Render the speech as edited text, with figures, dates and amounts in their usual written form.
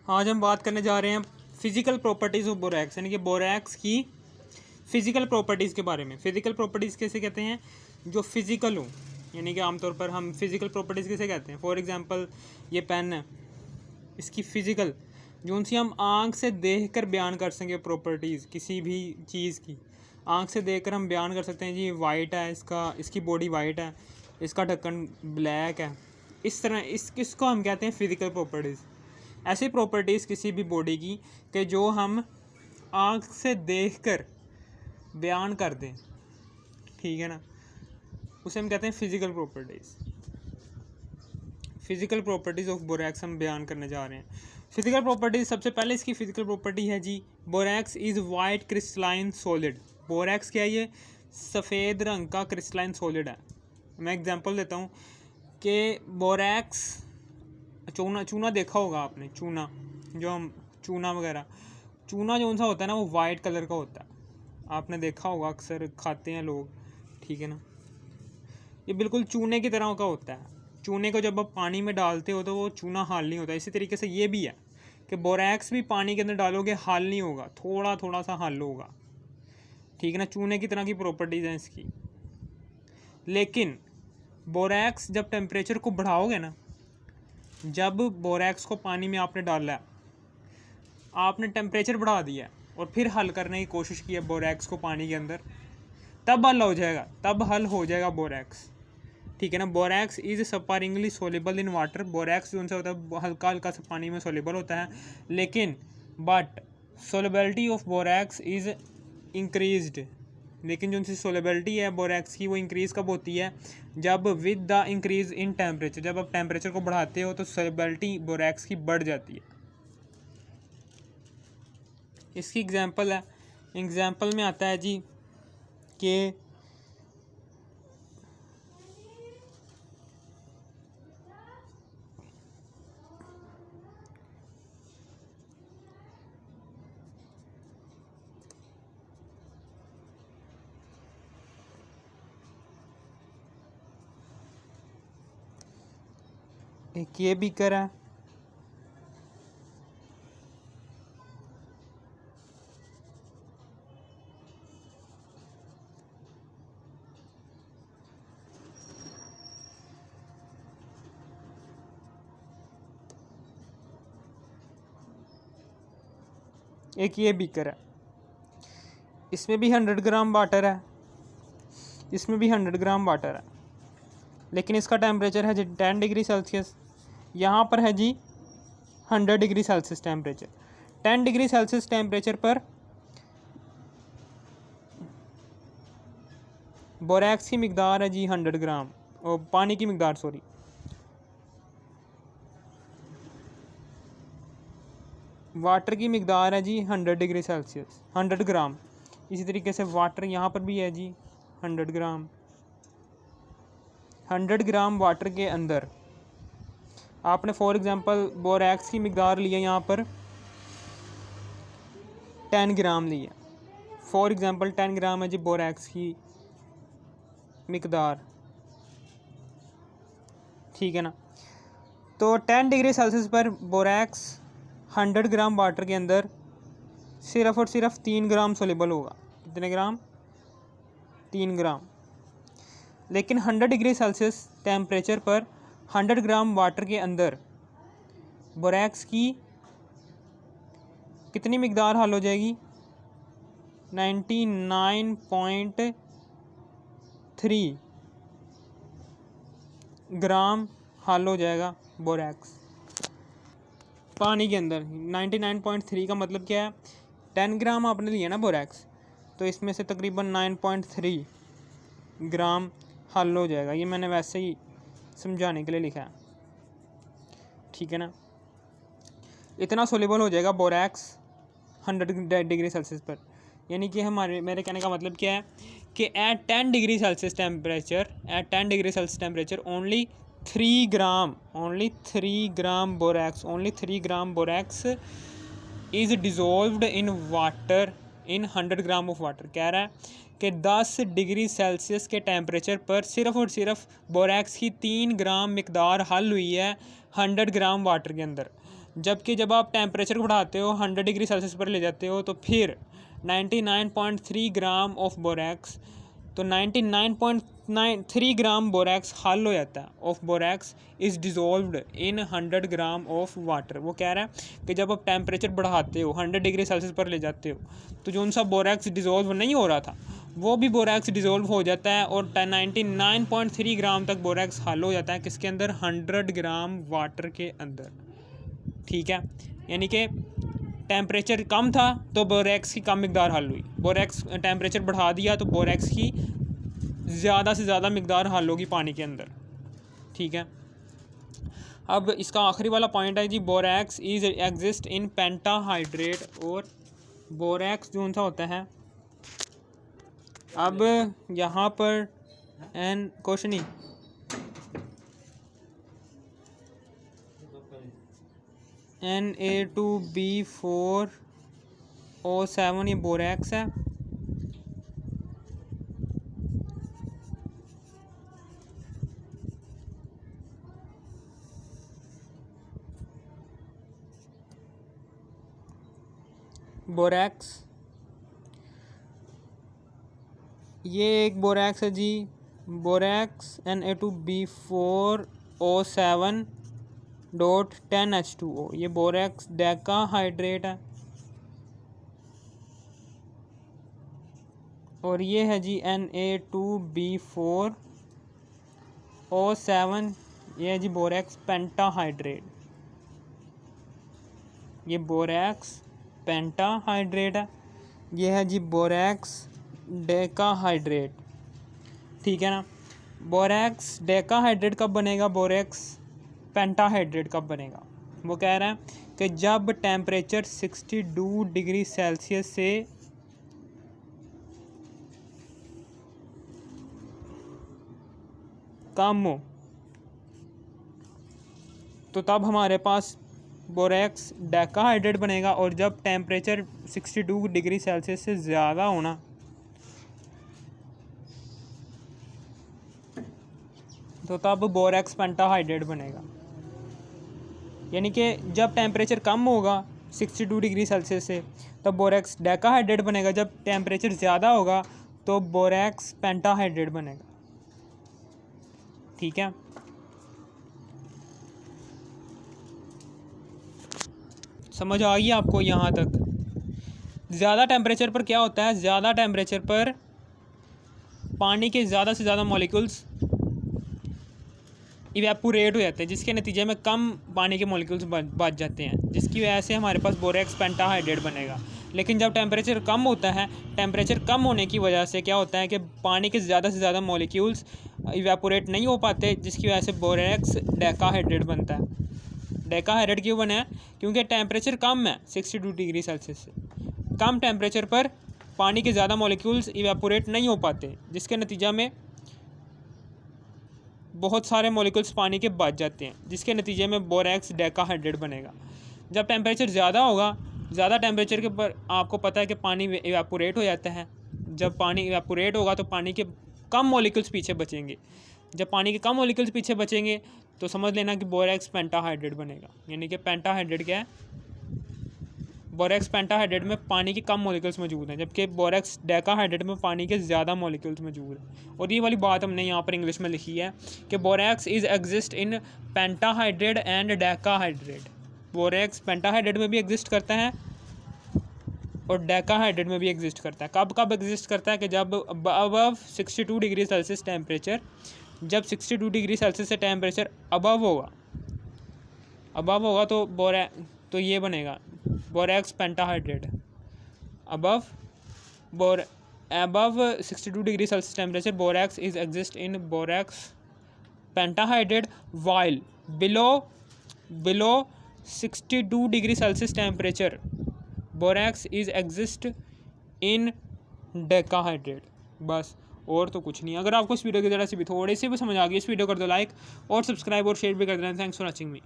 आज हम बात करने जा रहे हैं फिज़िकल प्रॉपर्टीज़ ऑफ बोरैक्स, यानी कि बोरैक्स की फ़िज़िकल प्रॉपर्टीज़ के बारे में। फ़िज़िकल प्रॉपर्टीज़ कैसे कहते हैं? जो फिज़िकल हो, यानी कि आमतौर पर हम फिज़िकल प्रॉपर्टीज़ कैसे कहते हैं? फॉर एग्जांपल ये पेन है, इसकी फ़िज़िकल जो उनसे हम आँख से देख कर बयान कर सकें प्रॉपर्टीज़ किसी भी चीज़ की, आँख से देख कर हम बयान कर सकते हैं जी वाइट है, इसकी बॉडी वाइट है, इसका ढक्कन ब्लैक है। इस तरह इसको हम कहते हैं फ़िज़िकल प्रॉपर्टीज़। ऐसी प्रॉपर्टीज़ किसी भी बॉडी की कि जो हम आँख से देखकर बयान कर दें, ठीक है ना, उसे हम कहते हैं physical properties. Physical properties of borax हम बयान करने जा रहे हैं। फ़िज़िकल प्रॉपर्टीज़, सबसे पहले इसकी फ़िज़िकल प्रॉपर्टी है जी borax is white crystalline solid. Borax क्या है? ये सफ़ेद रंग का क्रिस्टलाइन सॉलिड है। मैं एग्जांपल देता हूँ कि बोरैक्स चूना देखा होगा आपने, चूना जो हम चूना वगैरह, चूना जो सा होता है ना, वो वाइट कलर का होता है। आपने देखा होगा, अक्सर खाते हैं लोग, ठीक है ना। ये बिल्कुल चूने की तरह का होता है। चूने को जब आप पानी में डालते हो तो वो चूना हाल नहीं होता। इसी तरीके से ये भी है कि बोरैक्स भी पानी के अंदर डालोगे हाल नहीं होगा, थोड़ा थोड़ा सा हाल होगा, ठीक है ना। चूने की तरह की प्रॉपर्टीज़ हैं इसकी। लेकिन बोरैक्स जब टेम्परेचर को बढ़ाओगे ना, जब बोरैक्स को पानी में आपने डाला है, आपने टेम्परेचर बढ़ा दिया और फिर हल करने की कोशिश की है बोरैक्स को पानी के अंदर, तब हल हो जाएगा बोरैक्स, ठीक है ना। Borax is sparingly soluble in water. Borax जो होता है हल्का हल्का सा पानी में सोलेबल होता है, लेकिन but solubility of borax is increased. लेकिन जो उनकी सोलेबिलिटी है बोरैक्स की, वो इंक्रीज़ कब होती है? जब with the increase in temperature, जब आप टेम्परेचर को बढ़ाते हो तो सोलेबिलिटी बोरैक्स की बढ़ जाती है। इसकी एग्जांपल है, एग्जांपल में आता है जी कि एक ये बीकर है, एक ये बीकर है, इसमें भी 100 ग्राम वाटर है, इसमें भी 100 ग्राम वाटर है, लेकिन इसका टेम्परेचर है जी 10 डिग्री सेल्सियस। यहाँ पर है जी 100 degree celsius temperature. 10 degree celsius temperature पर बोरैक्स की मिकदार है जी 100 ग्राम, और पानी की मिकदार सॉरी, वाटर की मिकदार है जी 100 डिग्री सेल्सियस, 100 ग्राम। इसी तरीके से वाटर यहाँ पर भी है जी 100 ग्राम। 100 ग्राम वाटर के अंदर आपने फॉर एग्जांपल बोरैक्स की मिकदार ली है, यहाँ पर 10 ग्राम ली है। फॉर एग्जांपल 10 ग्राम है जी बोरैक्स की मिकदार, ठीक है ना। तो 10 डिग्री सेल्सियस पर बोरैक्स 100 ग्राम वाटर के अंदर सिर्फ और सिर्फ 3 ग्राम सोलेबल होगा। कितने ग्राम? 3 ग्राम। लेकिन 100 डिग्री सेल्सियस टेम्परेचर पर 100 ग्राम वाटर के अंदर बोरैक्स की कितनी मिकदार हल हो जाएगी? 99.3 ग्राम हल हो जाएगा बोरैक्स पानी के अंदर। 99.3 का मतलब क्या है? 10 ग्राम आपने लिया ना बोरैक्स, तो इसमें से तकरीबन 9.3 ग्राम हल हो जाएगा। ये मैंने वैसे ही समझाने के लिए लिखा है, ठीक है ना। इतना सोलेबल हो जाएगा बोरैक्स 100 डिग्री सेल्सियस पर। यानी कि मेरे कहने का मतलब क्या है कि at 10 degree celsius temperature only 3 gram borax is dissolved in water in 100 gram of water. कह रहा है कि 10 डिग्री सेल्सियस के टेम्परेचर पर सिर्फ़ और सिर्फ बोरैक्स की 3 ग्राम मिकदार हल हुई है 100 ग्राम वाटर के अंदर। जबकि जब आप टेम्परेचर को बढ़ाते हो 100 डिग्री सेल्सियस पर ले जाते हो तो फिर 99.3 ग्राम ऑफ बोरैक्स, तो 99.93 ग्राम बोरैक्स हल हो जाता है of borax is dissolved in 100 gram of water. वो कह रहा है कि जब आप टेम्परेचर बढ़ाते हो 100 डिग्री सेल्सियस पर ले जाते हो तो जो उनसा बोरैक्स डिज़ोल्व नहीं हो रहा था वो भी बोरैक्स डिज़ोल्व हो जाता है और 99.3 ग्राम तक बोरैक्स हल हो जाता है किसके अंदर, 100 ग्राम वाटर के अंदर। ठीक है, यानी कि टेम्परेचर कम था तो बोरैक्स की कम मिकदार हल हुई, बोरैक्स टेम्परेचर बढ़ा दिया तो बोरैक्स की ज़्यादा से ज़्यादा मिकदार हल होगी पानी के अंदर। ठीक है, अब इसका आखिरी वाला पॉइंट है जी, borax is exist in pentahydrate. और बोरैक्स जो सा होता है, अब यहाँ पर एन क्वेश्चन ही Na2B4O7 ये बोरैक्स है। बोरैक्स, ये एक बोरैक्स है जी, बोरैक्स Na2B4O7.10H2O, ये बोरैक्स डेकाहाइड्रेट है। और ये है जी Na2B4O7, ये है जी बोरैक्स पेंटाहाइड्रेट, ये बोरैक्स पेंटाहाइड्रेट है। ये है जी बोरैक्स डेकाहाइड्रेट। ठीक है ना, बोरैक्स डेकाहाइड्रेट कब बनेगा, बोरैक्स पेंटाहाइड्रेट कब बनेगा। वो कह रहा है कि जब टेम्परेचर 62 डिग्री सेल्सियस से कम हो तो तब हमारे पास बोरैक्स डेकाहाइड्रेट बनेगा, और जब टेम्परेचर 62 डिग्री सेल्सियस से ज़्यादा होना तो तब बोरैक्स पेंटाहाइड्रेट बनेगा। यानी कि जब टेम्परेचर कम होगा 62 डिग्री सेल्सियस से तब बोरैक्स डेकाहाइड्रेट बनेगा, जब टेम्परेचर ज़्यादा होगा तो बोरैक्स पेंटाहाइड्रेट बनेगा। ठीक है, समझ आ गई आपको यहाँ तक। ज़्यादा टेम्परेचर पर क्या होता है, ज़्यादा टेम्परेचर पर पानी के ज़्यादा से ज़्यादा मॉलिक्यूल्स इवेपोरेट हो जाते हैं, जिसके नतीजे में कम पानी के मॉलिक्यूल्स बच जाते हैं, जिसकी वजह से हमारे पास बोरैक्स पेंटाहाइड्रेट बनेगा। लेकिन जब टेम्परेचर कम होता है, टेम्परेचर कम होने की वजह से क्या होता है कि पानी के ज़्यादा से ज़्यादा मॉलिक्यूल्स इवेपोरेट नहीं हो पाते, जिसकी वजह से बोरैक्स डेकाहाइड्रेट बनता है। डेकाहाइड्रेट क्यों बना है, क्योंकि टेम्परेचर कम है 62 डिग्री सेल्सियस से, कम टेम्परेचर पर पानी के ज़्यादा मॉलिक्यूल्स इवेपोरेट नहीं हो पाते, जिसके नतीजा में बहुत सारे मॉलिक्यूल्स पानी के बच जाते हैं, जिसके नतीजे में बोरैक्स डेकाहाइड्रेट बनेगा। जब टेम्परेचर ज़्यादा होगा, ज़्यादा टेम्परेचर के पर आपको पता है कि पानी इवेपोरेट हो जाता है। जब पानी इवेपोरेट होगा तो पानी के कम मॉलिक्यूल्स पीछे बचेंगे, जब पानी के कम मॉलिक्यूल्स पीछे बचेंगे तो समझ लेना कि बोरैक्स पेंटाहाइड्रेट बनेगा। यानी कि पेंटाहाइड्रेट क्या है, बोरैक्स पेंटाहाइड्रेट में पानी के कम मॉलिक्यूल्स मौजूद हैं, जबकि बोरैक्स डेकाहाइड्रेट में पानी के ज़्यादा मॉलिक्यूल्स मौजूद हैं। और ये वाली बात हमने यहाँ पर इंग्लिश में लिखी है कि borax is exist in pentahydrate and decahydrate. Borax pentahydrate में भी एग्जिस्ट करता है और डेकाहाइड्रेट में भी एग्जिस्ट करता है। कब कब एग्जिस्ट करता है कि जब अबव 62 डिग्री सेल्सियस टेम्परेचर, जब 62 डिग्री सेल्सियस से टेम्परेचर अबव होगा तो ये बनेगा borax pentahydrate. Above 62 degree celsius temperature borax is exist in borax pentahydrate, while below 62 degree celsius temperature borax is exist in decahydrate. बस, और तो कुछ नहीं। अगर आपको इस वीडियो की ज़रा सी भी थोड़ी सी भी समझ आ गई, इस वीडियो कर दो लाइक और सब्सक्राइब और शेयर भी कर देना। Thanks for watching me.